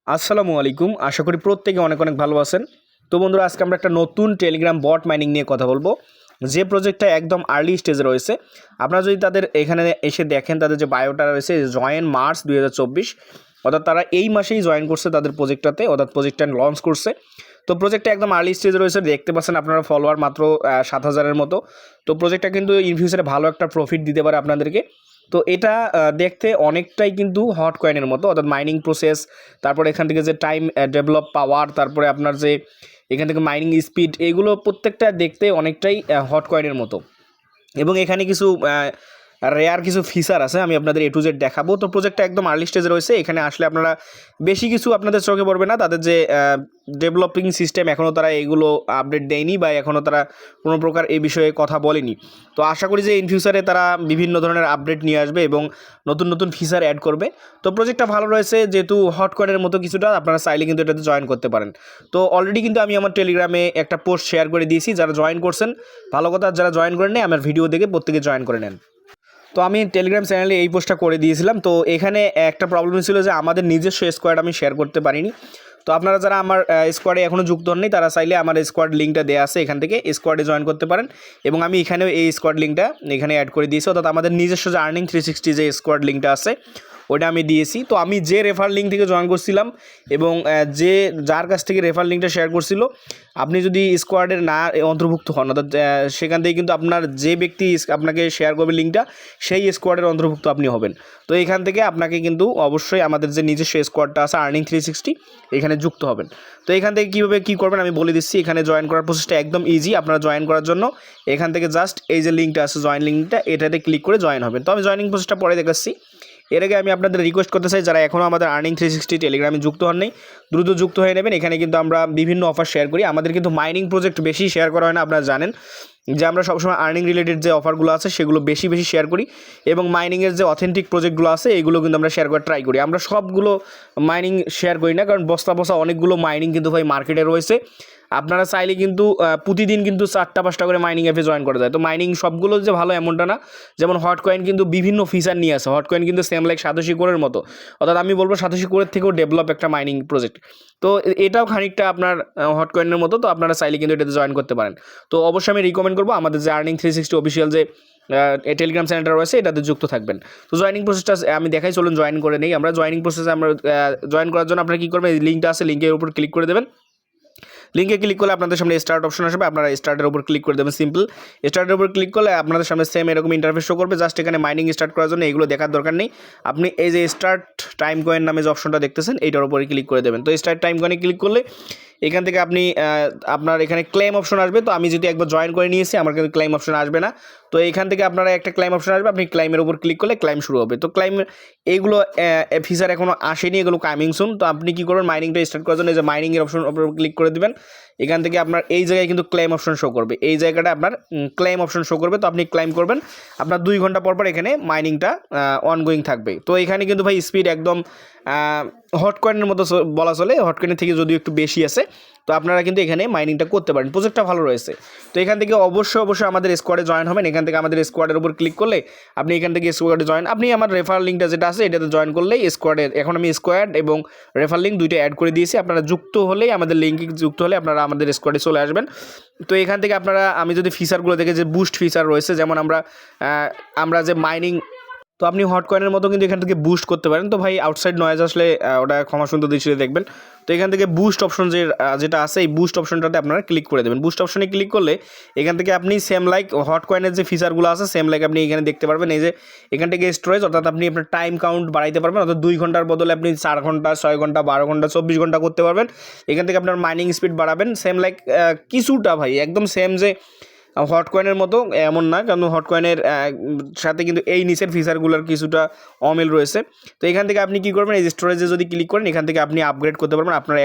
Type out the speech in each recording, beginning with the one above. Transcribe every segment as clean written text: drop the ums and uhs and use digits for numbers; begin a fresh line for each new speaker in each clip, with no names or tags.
আসসালামু আলাইকুম। আশা করি প্রত্যেকে অনেক অনেক ভালো আছেন। তো বন্ধুরা, আজকে আমরা একটা নতুন টেলিগ্রাম বট মাইনিং নিয়ে কথা বলবো, যে প্রজেক্টটা একদম আর্লি স্টেজে রয়েছে। আপনারা যদি তাদের এখানে এসে দেখেন, তাদের যে বায়োটা রয়েছে, জয়েন মার্চ 2024, অর্থাৎ তারা এই মাসেই জয়েন করছে তাদের প্রজেক্টটাতে, অর্থাৎ প্রজেক্টটা লঞ্চ করছে। তো প্রজেক্টটা একদম আর্লি স্টেজে রয়েছে, দেখতে পাচ্ছেন আপনারা ফলোয়ার মাত্র 7,000-এর মতো। তো প্রজেক্টটা কিন্তু ইন ফিউচারে ভালো একটা প্রফিট দিতে পারে আপনাদেরকে। তো এটা দেখতে অনেকটাই কিন্তু হট কয়েনের মতো, অর্থাৎ মাইনিং প্রসেস, তারপরে এখান থেকে যে টাইম ডেভেলপ পাওয়ার, তারপরে আপনার যে এখান থেকে মাইনিং স্পিড, এগুলো প্রত্যেকটা দেখতে অনেকটাই হট কয়েনের মতো। এবং এখানে কিছু রেয়ার কিছু ফিচার আছে, আমি আপনাদের A to Z দেখাবো। তো প্রজেক্টটা একদম আর্লি স্টেজে রয়েছে। এখানে আসলে আপনারা বেশি কিছু আপনাদের চোখে পড়বে না, তাদের যে ডেভেলপিং সিস্টেম এখনও তারা এগুলো আপডেট দেয়নি, বা এখনও তারা কোনো প্রকার এই বিষয়ে কথা বলেনি। তো আশা করি যে ইন ফিউচারে তারা বিভিন্ন ধরনের আপডেট নিয়ে আসবে এবং নতুন নতুন ফিচার অ্যাড করবে। তো প্রজেক্টটা ভালো রয়েছে, যেহেতু হট কয়েনের মতো কিছুটা, আপনারা চাইলে কিন্তু এটাতে জয়েন করতে পারেন। তো অলরেডি কিন্তু আমি আমার টেলিগ্রামে একটা পোস্ট শেয়ার করে দিয়েছি, যারা জয়েন করছেন ভালো কথা, যারা জয়েন করেন আমার ভিডিও দেখে প্রত্যেকে জয়েন করে নেন। তো আমি টেলিগ্রাম চ্যানেলে এই পোস্টটা করে দিয়েছিলাম। তো এখানে একটা প্রবলেম ছিল যে আমাদের নিজস্ব স্কোয়াড আমি শেয়ার করতে পারিনি। তো আপনারা যারা আমার স্কোয়াডে এখনও যুক্ত হননি, তারা চাইলে আমার স্কোয়াড লিঙ্কটা দেওয়া আছে, এখান থেকে স্কোয়াডে জয়েন করতে পারেন। এবং আমি এখানেও এই স্কোয়াড লিঙ্কটা এখানে অ্যাড করে দিয়েছি, অর্থাৎ আমাদের নিজস্ব যে আর্নিং 360 যে স্কোয়াড লিঙ্কটা আছে ওটা আমি দিয়েছি। তো আমি যে রেফার লিঙ্ক থেকে জয়েন করছিলাম এবং যার কাছ থেকে রেফার লিঙ্কটা শেয়ার করছিল, আপনি যদি স্কোয়াডের না অন্তর্ভুক্ত হন, অর্থাৎ সেখান থেকে কিন্তু আপনার যে ব্যক্তি আপনাকে শেয়ার করবে লিঙ্কটা, সেই স্কোয়াডের অন্তর্ভুক্ত আপনি হবেন। তো এখান থেকে আপনাকে কিন্তু অবশ্যই আমাদের যে নিজস্ব স্কোয়াডটা আছে আর্নিং 360, এখানে যুক্ত হবেন। তো এখান থেকে কীভাবে কী করবেন আমি বলে দিচ্ছি। এখানে জয়েন করার প্রসেসটা একদম ইজি। আপনারা জয়েন করার জন্য এখান থেকে জাস্ট এই যে লিঙ্কটা আছে, জয়েন লিঙ্কটা, এটাতে ক্লিক করে জয়েন হবেন। তো আমি জয়েনিং প্রসেসটা পরে দেখাচ্ছি। এর আগে আমি আপনাদের রিকোয়েস্ট করতে চাই, যারা এখনও আমাদের আর্নিং 360 টেলিগ্রামে যুক্ত হন নাই, দ্রুত যুক্ত হয়ে নেবেন। এখানে কিন্তু আমরা বিভিন্ন অফার শেয়ার করি। আমাদের কিন্তু মাইনিং প্রজেক্ট বেশি শেয়ার করা হয় না, আপনারা জানেন যে আমরা সবসময় আর্নিং রিলেটেড যে অফারগুলো আছে সেগুলো বেশি বেশি শেয়ার করি, এবং মাইনিংয়ের যে অথেন্টিক প্রজেক্টগুলো আছে এগুলো কিন্তু আমরা শেয়ার করার ট্রাই করি। আমরা সবগুলো মাইনিং শেয়ার করি না, কারণ বস্তা বস্তা অনেকগুলো মাইনিং কিন্তু ভাই মার্কেটে রয়েছে। আপনারা চাইলে কিন্তু প্রতিদিন কিন্তু 4টা-5টা করে মাইনিং অ্যাপে জয়েন করা যায়। তো মাইনিং সবগুলো যে ভালো এমনটা না। যেমন হট কয়েন কিন্তু বিভিন্ন ফিচার নিয়ে আসে, হট কয়েন কিন্তু সেম লাইক সাতোশি কোরের মতো, অর্থাৎ আমি বলবো সাতোশি কোরের থেকেও ডেভেলপ একটা মাইনিং প্রজেক্ট। তো এটাও খানিকটা আপনার হট কয়েনের মতো। তো আপনারা চাইলে কিন্তু এটাতে জয়েন করতে পারেন। তো অবশ্যই আমি রিকমেন্ড করবো আমাদের যে আর্নিং 360 অফিসিয়াল যে টেলিগ্রাম চ্যানেলটা রয়েছে এটাতে যুক্ত থাকবেন। তো জয়েনিং প্রসেসটা আমি দেখাই, চলুন জয়েন করে নেই আমরা। জয়েনিং প্রসেসে আমরা জয়েন করার জন্য আপনারা কী করবেন, এই লিঙ্কটা আছে, লিঙ্কের উপর ক্লিক করে দেবেন। লিঙ্কে ক্লিক করলে আপনাদের সামনে স্টার্ট অপশন আসবে, আপনারা স্টার্টের উপর ক্লিক করে দেবেন। সিম্পল স্টার্টের উপর ক্লিক করলে আপনাদের সামনে সেম এরকম ইন্টারফেস শো করবে। জাস্ট এখানে মাইনিং স্টার্ট করার জন্য এগুলো দেখার দরকার নেই। আপনি এই যে স্টার্ট টাইম কয়েন নামে যে অপশনটা দেখতেছেন এইটার উপরে ক্লিক করে দেবেন। তো স্টার্ট টাইম কয়েনে ক্লিক করলে এখান থেকে আপনি আপনার এখানে ক্লেম অপশন আসবে। তো আমি যদি একবার জয়েন করে নিয়েছি, আমার কিন্তু ক্লেম অপশন আসবে না। তো এখান থেকে আপনারা একটা ক্লেম অপশন আসবে, আপনি ক্লেমের উপর ক্লিক করলে ক্লেম শুরু হবে। তো ক্লেম এইগুলো ফিচার এখনও আসেনি, এগুলো কামিং সুন। তো আপনি কী করবেন, মাইনিংটা স্টার্ট করার জন্য এই যে মাইনিংয়ের অপশন উপর ক্লিক করে দেবেন। এখান থেকে আপনার এই জায়গায় কিন্তু ক্লেম অপশন শো করবে, এই জায়গাটা আপনার ক্লেম অপশন শো করবে। তো আপনি ক্লেম করবেন, আপনার 2 ঘন্টা পর পর এখানে মাইনিংটা অনগোয়িং থাকবে। তো এখানে কিন্তু ভাই স্পিড একদম হট কয়েনের মতো বলা চলে, হট কয়েনের থেকে যদিও একটু বেশি আছে। তো আপনারা কিন্তু এখানে মাইনিংটা করতে পারেন, প্রজেক্টটা ভালো রয়েছে। তো এখান থেকে অবশ্যই আমাদের স্কোয়াডে জয়েন হবেন। এখান থেকে আমাদের স্কোয়াডের উপর ক্লিক করলে আপনি এখান থেকে স্কোয়াডে জয়েন, আপনি আমার রেফার লিঙ্কটা যেটা আছে এটাতে জয়েন করলেই স্কোয়াডের, এখন আমি স্কোয়াড এবং রেফার লিঙ্ক দুইটা অ্যাড করে দিয়েছি। আপনারা যুক্ত হলেই, আমাদের লিঙ্কে যুক্ত হলে আপনারা আমাদের স্কোয়াডে চলে আসবেন। তো এখান থেকে আপনারা, আমি যদি ফিচারগুলো দেখে, যে বুস্ট ফিচার রয়েছে, যেমন আমরা যে মাইনিং, তো আপনি হট কয়েনের মতো কিন্তু এখান থেকে বুস্ট করতে পারেন। তো ভাই আউটসাইড নয়েজ আসলে ওটা ক্ষমা সুন্দর দৃষ্টিতে দেখবেন। তো এখান থেকে বুস্ট অপশন যেটা আছে, এই বুস্ট অপশনটাতে আপনারা ক্লিক করে দেবেন। বুস্ট অপশনে ক্লিক করলে এখান থেকে আপনি সেম লাইক হট কয়েনের যে ফিচারগুলো আছে সেম লাইক আপনি এখানে দেখতে পারবেন। এই যে এখান থেকে স্টোরেজ, অর্থাৎ আপনি আপনার টাইম কাউন্ট বাড়াইতে পারবেন, অর্থাৎ 2 ঘন্টার বদলে আপনি 4 ঘন্টা, 6 ঘন্টা, 12 ঘন্টা, 24 ঘন্টা করতে পারবেন। এখান থেকে আপনার মাইনিং স্পিড বাড়াবেন সেম লাইক কিছুটা, ভাই একদম সেম যে হট কয়েনের মতো এমন না, কারণ হট কয়েনের সাথে কিন্তু এই নিচের ফিচারগুলোর কিছুটা অমিল রয়েছে। তো এখান থেকে আপনি কী করবেন, এই স্টোরেজে যদি ক্লিক করেন, এখান থেকে আপনি আপগ্রেড করতে পারবেন। আপনার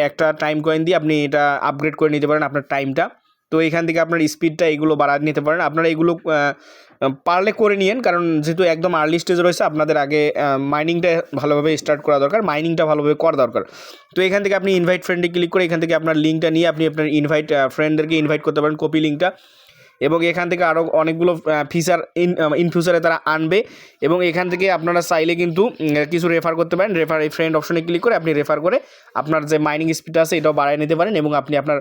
একটা টাইম কয়েন দিয়ে আপনি এটা আপগ্রেড করে নিতে পারেন আপনার টাইমটা। তো এখান থেকে আপনার স্পিডটা এগুলো বাড়াতে নিতে পারেন। আপনারা এগুলো পারলে করে নিন, কারণ যেহেতু একদম আর্লি স্টেজ রয়েছে, আপনাদের আগে মাইনিংটা ভালোভাবে স্টার্ট করা দরকার, মাইনিংটা ভালোভাবে করা দরকার। তো এখান থেকে আপনি ইনভাইট ফ্রেন্ডে ক্লিক করে এখান থেকে আপনার লিঙ্কটা নিয়ে আপনি আপনার ফ্রেন্ডদেরকে ইনভাইট করতে পারেন, কপি লিঙ্কটা। এবং এখান থেকে আরও অনেকগুলো ফিচার ইন ফিউচারে তারা আনবে। এবং এখান থেকে আপনারা চাইলে কিন্তু কিছু রেফার করতে পারেন। রেফার এই ফ্রেন্ড অপশনে ক্লিক করে আপনি রেফার করে আপনার যে মাইনিং স্পিড আছে এটাও বাড়ায় নিতে পারেন এবং আপনি আপনার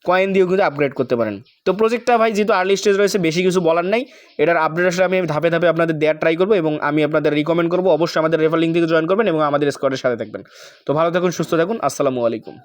কয়েন দিয়েও কিন্তু আপগ্রেড করতে পারেন। তো প্রজেক্টটা ভাই যেহেতু আর্লি স্টেজ রয়েছে, বেশি কিছু বলার নাই। এটার আপডেট আসলে আমি ধাপে ধাপে আপনাদের দেওয়ার ট্রাই করবো এবং আমি আপনাদের রিকমেন্ড করবো অবশ্যই আমাদের রেফার লিঙ্ক থেকে জয়েন করবেন এবং আমাদের স্কোয়াডের সাথে থাকবেন। তো ভালো থাকুন, সুস্থ থাকুন, আসসালামু আলাইকুম।